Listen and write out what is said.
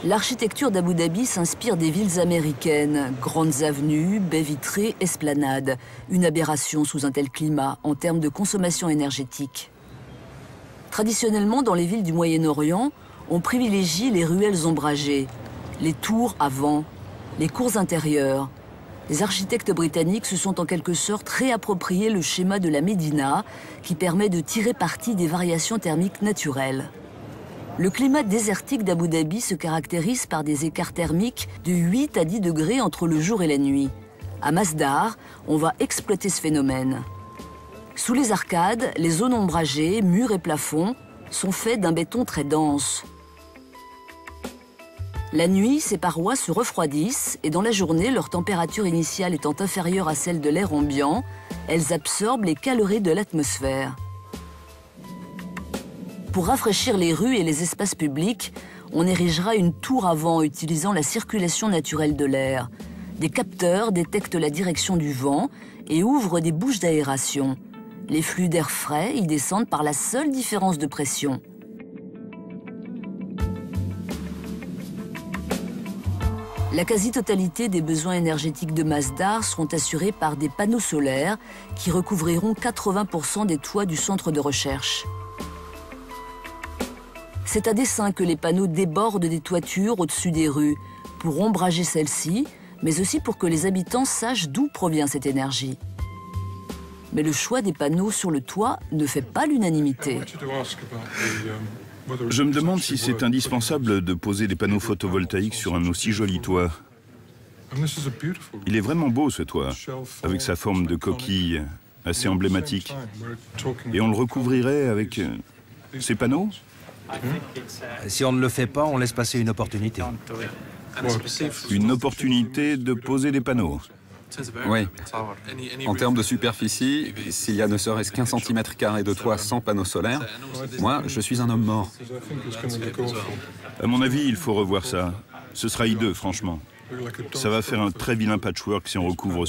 L'architecture d'Abu Dhabi s'inspire des villes américaines. Grandes avenues, baies vitrées, esplanades. Une aberration sous un tel climat en termes de consommation énergétique. Traditionnellement, dans les villes du Moyen-Orient, on privilégie les ruelles ombragées, les tours à vent, les cours intérieures. Les architectes britanniques se sont en quelque sorte réapproprié le schéma de la Médina qui permet de tirer parti des variations thermiques naturelles. Le climat désertique d'Abu Dhabi se caractérise par des écarts thermiques de 8 à 10 degrés entre le jour et la nuit. À Masdar, on va exploiter ce phénomène. Sous les arcades, les zones ombragées, murs et plafonds, sont faits d'un béton très dense. La nuit, ces parois se refroidissent et dans la journée, leur température initiale étant inférieure à celle de l'air ambiant, elles absorbent les calories de l'atmosphère. Pour rafraîchir les rues et les espaces publics, on érigera une tour à vent utilisant la circulation naturelle de l'air. Des capteurs détectent la direction du vent et ouvrent des bouches d'aération. Les flux d'air frais y descendent par la seule différence de pression. La quasi-totalité des besoins énergétiques de Masdar seront assurés par des panneaux solaires qui recouvriront 80% des toits du centre de recherche. C'est à dessein que les panneaux débordent des toitures au-dessus des rues, pour ombrager celles-ci, mais aussi pour que les habitants sachent d'où provient cette énergie. Mais le choix des panneaux sur le toit ne fait pas l'unanimité. Je me demande si c'est indispensable de poser des panneaux photovoltaïques sur un aussi joli toit. Il est vraiment beau ce toit, avec sa forme de coquille assez emblématique. Et on le recouvrirait avec ces panneaux ? Si on ne le fait pas, on laisse passer une opportunité. Une opportunité de poser des panneaux. Oui. En termes de superficie, s'il y a ne serait-ce qu'1 cm² de toit sans panneaux solaires, moi, je suis un homme mort. À mon avis, il faut revoir ça. Ce sera hideux, franchement. Ça va faire un très vilain patchwork si on recouvre